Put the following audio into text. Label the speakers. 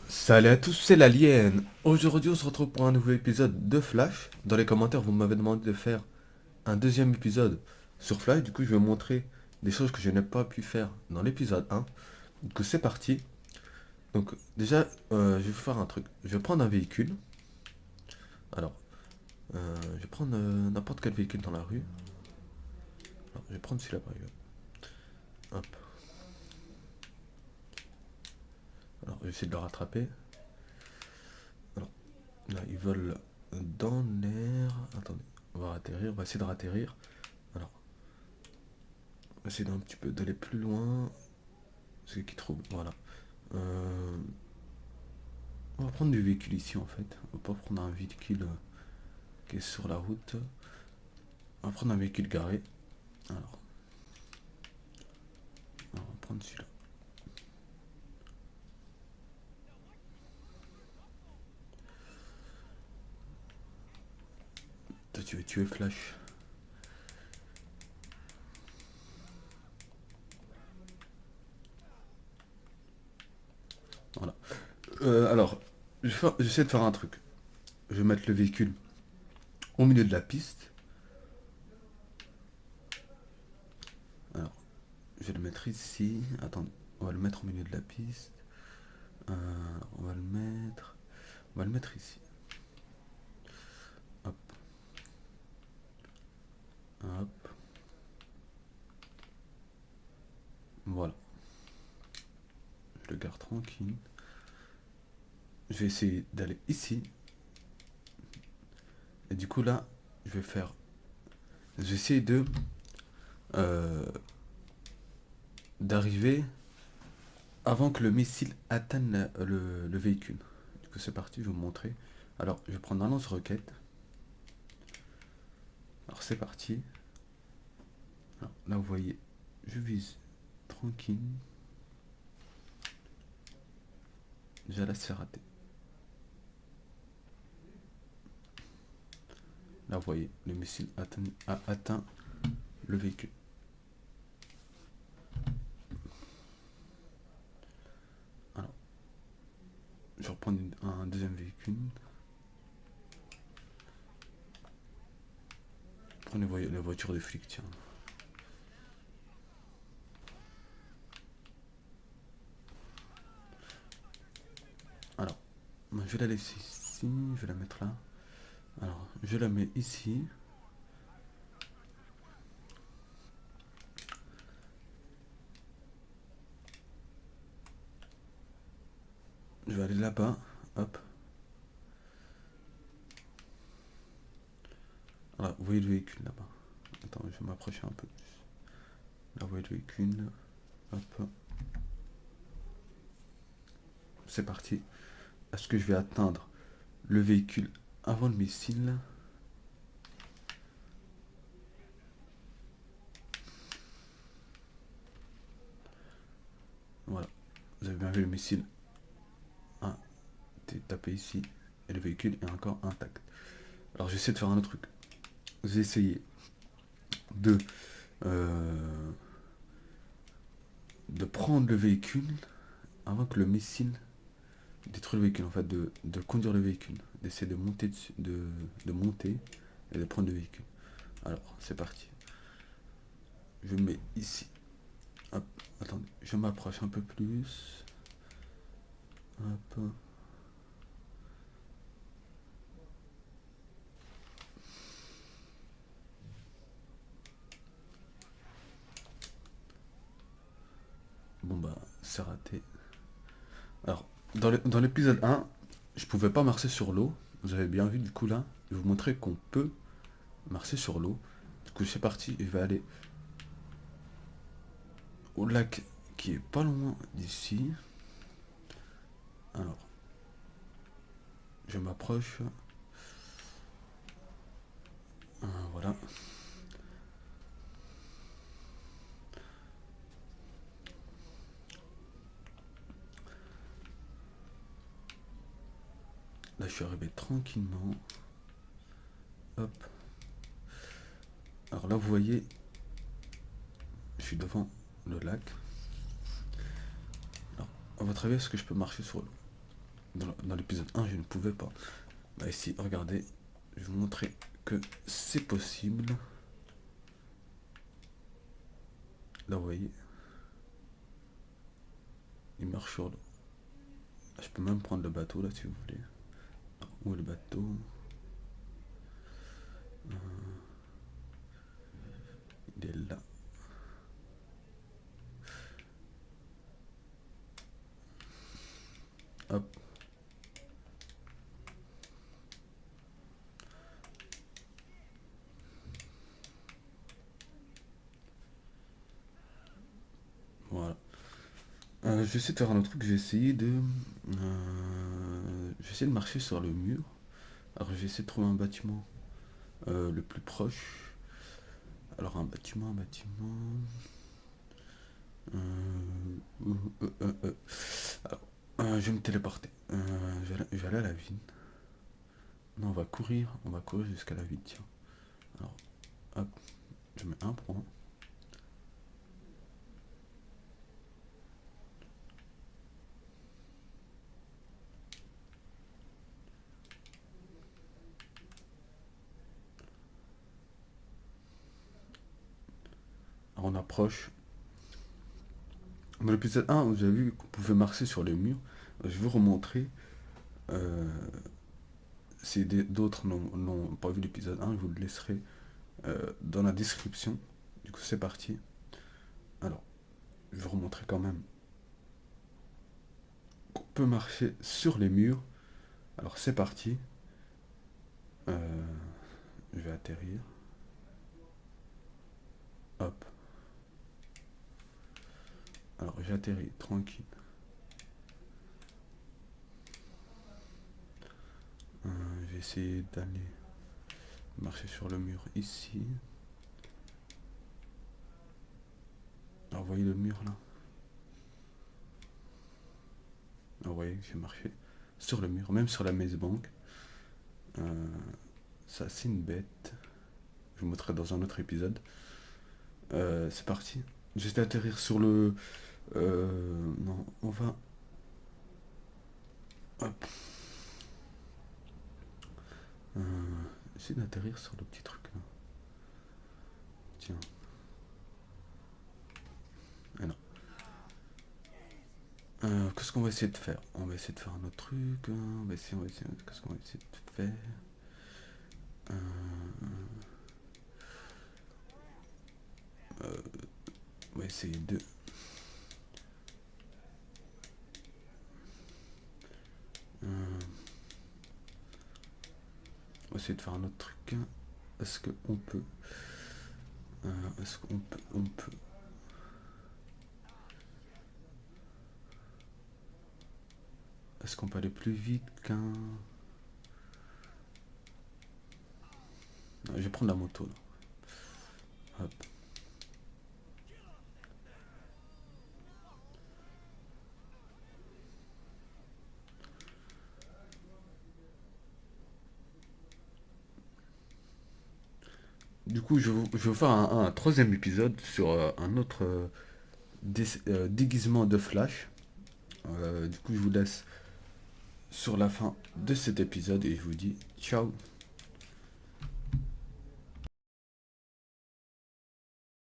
Speaker 1: Salut à tous, c'est l'Alien. Aujourd'hui, on se retrouve pour un nouvel épisode de Flash. Dans les commentaires, vous m'avez demandé de faire un deuxième épisode sur Flash. Du coup, je vais vous montrer des choses que je n'ai pas pu faire dans l'épisode 1. Donc, c'est parti. Donc, déjà, je vais faire un truc. Je vais prendre un véhicule. Alors, je vais prendre n'importe quel véhicule dans la rue. Alors, je vais prendre celui-là, par exemple. Hop. Alors, je vais essayer de le rattraper. Alors, là, ils volent dans l'air. Attendez, on va atterrir. On va essayer de ratterrir. Alors, on va essayer d'un petit peu d'aller plus loin. C'est qui trouve. Voilà. Euh, on va prendre du véhicule ici en fait. On va pas prendre un véhicule qui est sur la route. On va prendre un véhicule garé. Alors, on va prendre celui-là. Toi, tu veux tuer Flash. Voilà. Alors, j'essaie de faire un truc. Je vais mettre le véhicule au milieu de la piste. Alors, je vais le mettre ici. Attendez, on va le mettre au milieu de la piste. Euh, on va le mettre. On va le mettre ici. Hop, hop. Voilà. Je le garde tranquille. Je vais essayer d'aller ici. Et du coup là, je vais faire. Je vais essayer de euh, d'arriver avant que le missile atteigne le véhicule. Du coup c'est parti, je vais vous montrer. Alors je vais prendre un lance-roquette. Alors c'est parti. Alors, là vous voyez, je vise tranquille. Déjà là c'est raté. Là vous voyez, le missile a atteint le véhicule. Alors, je vais reprendre un deuxième véhicule. Prenez la voiture de flic, tiens. Alors, moi, je vais la laisser ici, je vais la mettre là. Alors, je la mets ici. Je vais aller là-bas. Hop. Voilà, vous voyez le véhicule là-bas. Attends, je vais m'approcher un peu plus. Là, vous voyez le véhicule. Hop. C'est parti. Est-ce que je vais atteindre le véhicule avant le missile? Voilà. Vous avez bien vu le missile. Ah, t'es tapé ici. Et le véhicule est encore intact. Alors, j'essaie de faire un autre truc. J'ai essayé de, euh, de prendre le véhicule avant que le missile détruise le véhicule. En fait, de conduire le véhicule. D'essayer de monter dessus, de monter et de prendre le véhicule. Alors, c'est parti. Je me mets ici. Hop, attendez, je m'approche un peu plus. Hop. Bon bah, c'est raté. Alors, dans l'épisode 1, je pouvais pas marcher sur l'eau. Vous avez bien vu, du coup là, je vais vous montrer qu'on peut marcher sur l'eau. Du coup, c'est parti, je vais aller au lac qui est pas loin d'ici. Alors, je m'approche. Voilà. Là, je suis arrivé tranquillement. Hop. Alors là, vous voyez, je suis devant le lac. Alors, à votre avis, est-ce que je peux marcher sur l'eau? Dans l'épisode 1, je ne pouvais pas. Bah ici, regardez, je vais vous montrer que c'est possible. Là, vous voyez, il marche sur l'eau. Je peux même prendre le bateau là si vous voulez. Où est le bateau? Il est là. Hop. Voilà. Je vais essayer de faire un autre truc. Je vais essayer de marcher sur le mur. Alors, je vais essayer de trouver un bâtiment le plus proche. Alors, un bâtiment. Alors, je vais me téléporter. Je vais aller à la ville. Non, on va courir jusqu'à la ville, tiens. Alors, hop, je mets un point. Alors, on approche. Dans l'épisode 1, vous avez vu qu'on pouvait marcher sur les murs. Je vais vous remontrer. Euh, si d'autres n'ont pas vu l'épisode 1, je vous le laisserai dans la description. Du coup, c'est parti. Alors, je vais vous remontrer quand même qu'on peut marcher sur les murs. Alors, c'est parti. Euh, je vais atterrir. Hop. Alors, j'ai atterri tranquille. Je vais essayer d'aller marcher sur le mur ici. Alors, vous voyez le mur là? Alors, vous voyez que j'ai marché sur le mur, même sur la Maze Bank. Ça, c'est une bête. Je vous montrerai dans un autre épisode. C'est parti. J'essaie d'atterrir sur le... non, on va... Hop. Essayer d'atterrir sur le petit truc là. Tiens. Ah non. Qu'est-ce qu'on va essayer de faire? On va essayer de faire un autre truc. On va essayer. Qu'est-ce qu'on va essayer de faire? On va essayer de... On va essayer de faire un autre truc. Est-ce qu'on peut... Est-ce qu'on peut... On peut... Est-ce qu'on peut aller plus vite qu'un... Non, je vais prendre la moto là. Hop. Du coup, je vais faire un troisième épisode sur un autre déguisement de Flash. Du coup, je vous laisse sur la fin de cet épisode et je vous dis ciao.